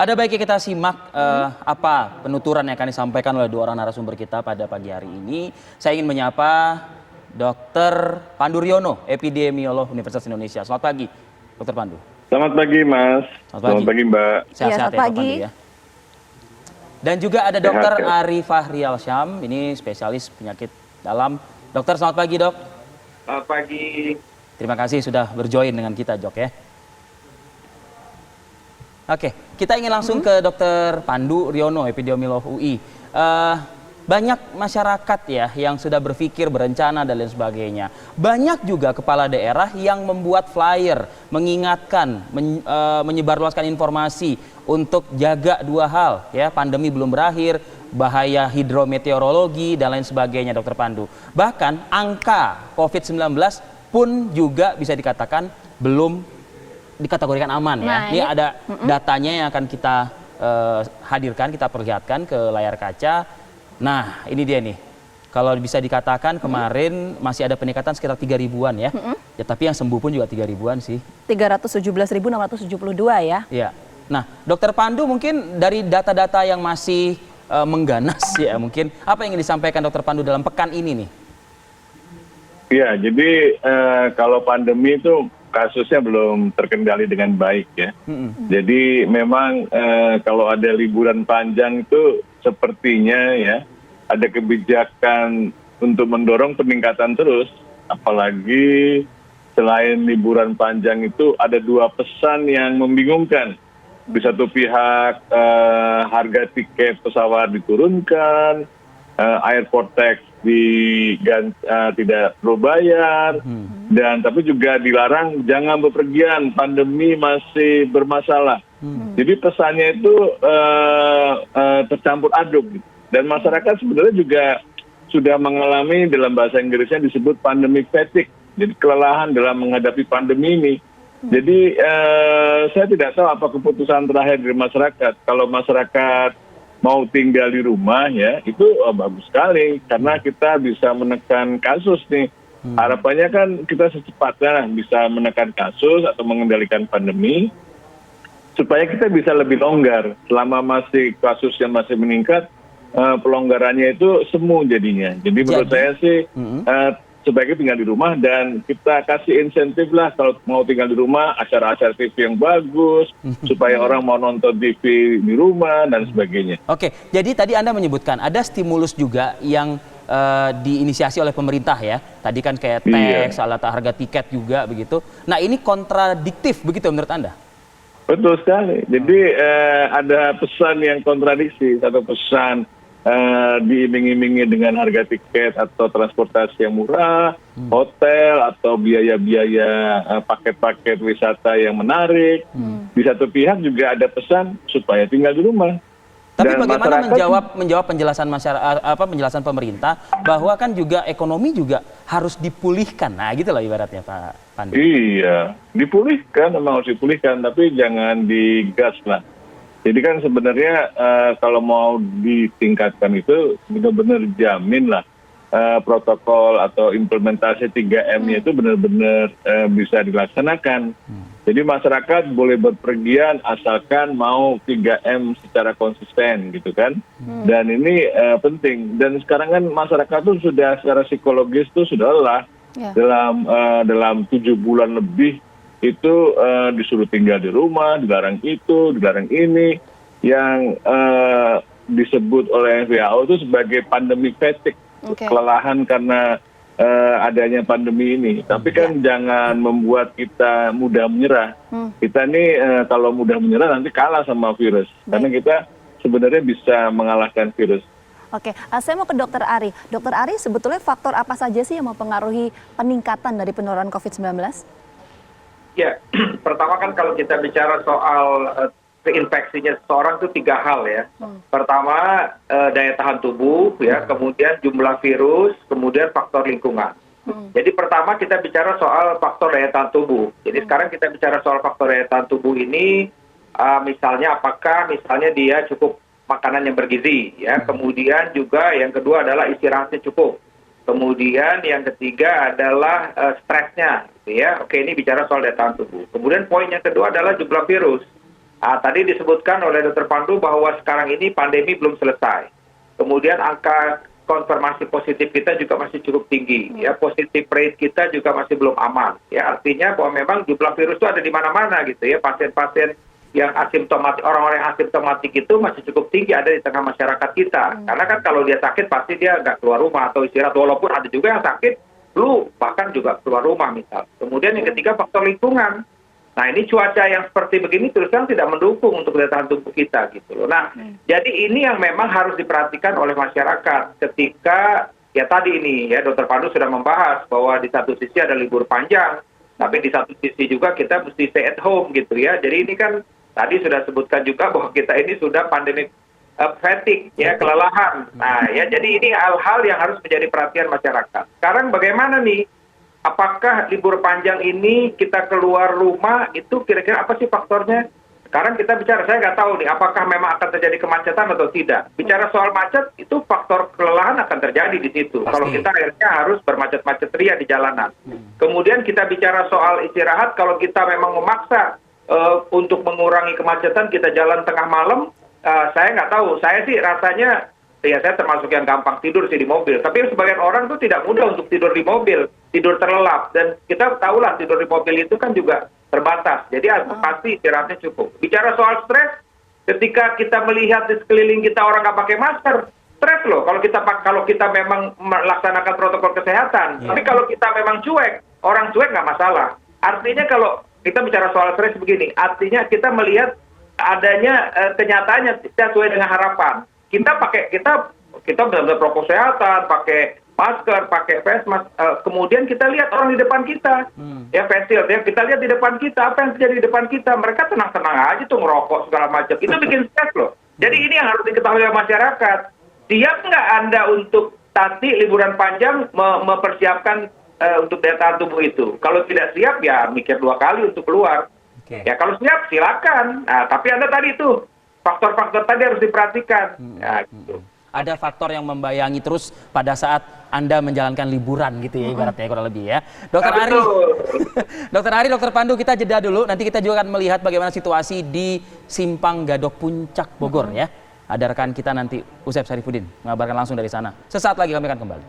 Ada baiknya kita simak apa penuturan yang akan disampaikan oleh dua orang narasumber kita pada pagi hari ini. Saya ingin menyapa Dr. Pandu Riono, epidemiolog Universitas Indonesia. Selamat pagi, Dr. Pandu. Selamat pagi, Mas. Selamat pagi, Mbak. Sehat-sehat ya, Pak Pandu ya. Dan juga ada Dr. Ari Fahri Alsyam, ini spesialis penyakit dalam. Dokter, selamat pagi, Dok. Selamat pagi. Terima kasih sudah berjoin dengan kita, Dok ya. Oke, kita ingin langsung ke Dr. Pandu Riono, epidemiolog UI. Banyak masyarakat ya yang sudah berpikir, berencana dan lain sebagainya. Banyak juga kepala daerah yang membuat flyer, mengingatkan, menyebarluaskan informasi untuk jaga dua hal ya, pandemi belum berakhir, bahaya hidrometeorologi dan lain sebagainya, Dr. Pandu. Bahkan angka COVID-19 pun juga bisa dikatakan belum dikategorikan aman ya. Ini ada datanya yang akan kita hadirkan, kita perlihatkan ke layar kaca. Nah, ini dia nih. Kalau bisa dikatakan kemarin masih ada peningkatan sekitar 3.000-an ya. Ya, tapi yang sembuh pun juga 3.000-an sih. 317.672 ya. Iya. Nah, Dokter Pandu mungkin dari data-data yang masih mengganas ya, mungkin apa yang ingin disampaikan Dokter Pandu dalam pekan ini nih? Iya, jadi kalau pandemi itu kasusnya belum terkendali dengan baik ya. Jadi memang kalau ada liburan panjang itu sepertinya ya ada kebijakan untuk mendorong peningkatan terus. Apalagi selain liburan panjang itu ada dua pesan yang membingungkan. Di satu pihak harga tiket pesawat diturunkan, airport tax tidak perlu bayar, dan tapi juga dilarang jangan bepergian, pandemi masih bermasalah. Jadi pesannya itu tercampur aduk, dan masyarakat sebenarnya juga sudah mengalami, dalam bahasa Inggrisnya disebut pandemic fatigue, jadi kelelahan dalam menghadapi pandemi ini. Jadi saya tidak tahu apa keputusan terakhir dari masyarakat. Kalau masyarakat mau tinggal di rumah ya, itu bagus sekali karena kita bisa menekan kasus nih. Harapannya kan kita secepatnya bisa menekan kasus atau mengendalikan pandemi supaya kita bisa lebih longgar. Selama masih kasusnya masih meningkat, pelonggarannya itu semu jadinya. Jadi menurut saya sih sebaiknya tinggal di rumah, dan kita kasih insentif lah kalau mau tinggal di rumah, acara-acara TV yang bagus, supaya orang mau nonton TV di rumah dan sebagainya. Oke, jadi tadi Anda menyebutkan ada stimulus juga yang diinisiasi oleh pemerintah ya. Tadi kan kayak tax, harga tiket juga begitu. Nah, ini kontradiktif begitu menurut Anda? Betul sekali. Jadi ada pesan yang kontradiksi. Satu pesan diiming-imingi dengan harga tiket atau transportasi yang murah, hotel atau biaya-biaya paket-paket wisata yang menarik. Di satu pihak juga ada pesan supaya tinggal di rumah. Tapi dan bagaimana menjawab penjelasan masyarakat, penjelasan pemerintah bahwa kan juga ekonomi juga harus dipulihkan. Nah, gitu lah ibaratnya Pak Pandu. Iya, dipulihkan, memang harus dipulihkan, tapi jangan digas lah. Jadi kan sebenarnya kalau mau ditingkatkan itu benar-benar jamin lah protokol atau implementasi 3M-nya itu benar-benar bisa dilaksanakan. Jadi masyarakat boleh berpergian asalkan mau 3M secara konsisten gitu kan. Dan ini penting. Dan sekarang kan masyarakat tuh sudah secara psikologis tuh sudah lelah dalam 7 bulan lebih itu disuruh tinggal di rumah, dilarang itu, dilarang ini, yang disebut oleh WHO itu sebagai pandemic fatigue, kelelahan karena adanya pandemi ini. Tapi kan jangan membuat kita mudah menyerah. Kita nih kalau mudah menyerah nanti kalah sama virus, karena kita sebenarnya bisa mengalahkan virus. Oke, saya mau ke Dokter Ari. Dokter Ari, sebetulnya faktor apa saja sih yang mempengaruhi peningkatan dari penularan COVID-19? Ya, pertama kan kalau kita bicara soal keinfeksinya seseorang itu 3 hal ya. Pertama daya tahan tubuh ya, kemudian jumlah virus, kemudian faktor lingkungan. Jadi pertama kita bicara soal faktor daya tahan tubuh. Jadi sekarang kita bicara soal faktor daya tahan tubuh ini, misalnya apakah misalnya dia cukup makanan yang bergizi ya, kemudian juga yang kedua adalah istirahatnya cukup. Kemudian yang ketiga adalah stresnya, gitu ya. Oke, ini bicara soal daya tahan tubuh. Kemudian poin yang kedua adalah jumlah virus. Tadi disebutkan oleh Dr. Pandu bahwa sekarang ini pandemi belum selesai. Kemudian angka konfirmasi positif kita juga masih cukup tinggi. Ya, positif rate kita juga masih belum aman. Ya, artinya bahwa memang jumlah virus itu ada di mana-mana gitu ya. Pasien-pasien yang asimptomatik, orang-orang yang asimptomatik itu masih cukup tinggi ada di tengah masyarakat kita. Karena kan kalau dia sakit pasti dia nggak keluar rumah atau istirahat. Walaupun ada juga yang sakit flu, bahkan juga keluar rumah misal. Kemudian yang ketiga faktor lingkungan. Nah, ini cuaca yang seperti begini terus terang tidak mendukung untuk daya tahan tubuh kita gitu loh. Nah, jadi ini yang memang harus diperhatikan oleh masyarakat ketika ya tadi ini ya Dr. Pandu sudah membahas bahwa di satu sisi ada libur panjang, tapi di satu sisi juga kita mesti stay at home gitu ya. Jadi ini kan tadi sudah sebutkan juga bahwa kita ini sudah pandemic fatigue ya, kelelahan. Nah, ya jadi ini hal-hal yang harus menjadi perhatian masyarakat. Sekarang bagaimana nih? Apakah libur panjang ini kita keluar rumah itu kira-kira apa sih faktornya? Sekarang kita bicara, saya nggak tahu nih apakah memang akan terjadi kemacetan atau tidak. Bicara soal macet, itu faktor kelelahan akan terjadi di situ. Pasti. Kalau kita akhirnya harus bermacet-macet ria di jalanan. Kemudian kita bicara soal istirahat, kalau kita memang memaksa untuk mengurangi kemacetan, kita jalan tengah malam, saya nggak tahu. Saya sih rasanya, ya saya termasuk yang gampang tidur sih di mobil. Tapi sebagian orang tuh tidak mudah untuk tidur di mobil, tidur terlelap. Dan kita tahulah tidur di mobil itu kan juga terbatas. Jadi pasti istirahatnya cukup. Bicara soal stres, ketika kita melihat di sekeliling kita orang nggak pakai masker, stres loh. Kalau kita memang melaksanakan protokol kesehatan. Tapi kalau kita memang cuek, orang cuek nggak masalah. Artinya kalau kita bicara soal stres begini, artinya kita melihat adanya kenyataannya tidak sesuai dengan harapan. Kita benar-benar protokol kesehatan, pakai masker, pakai face mask, kemudian kita lihat orang di depan kita, ya face shield, ya kita lihat di depan kita, apa yang terjadi di depan kita, mereka tenang-tenang aja tuh ngerokok segala macam, itu bikin stres loh. Jadi ini yang harus diketahui oleh masyarakat. Siap nggak Anda untuk nanti liburan panjang mempersiapkan untuk daya tahan tubuh itu? Kalau tidak siap ya mikir 2 kali untuk keluar. Ya kalau siap silakan. Nah, tapi Anda tadi itu faktor-faktor tadi harus diperhatikan. Ya, gitu. Ada faktor yang membayangi terus pada saat Anda menjalankan liburan gitu ya, ibaratnya kurang lebih ya. Dokter Ari, Dokter Ari, Dokter Pandu, kita jeda dulu. Nanti kita juga akan melihat bagaimana situasi di Simpang Gadok Puncak Bogor ya. Ada rekan kita nanti, Usep Sarifudin, mengabarkan langsung dari sana. Sesaat lagi kami akan kembali.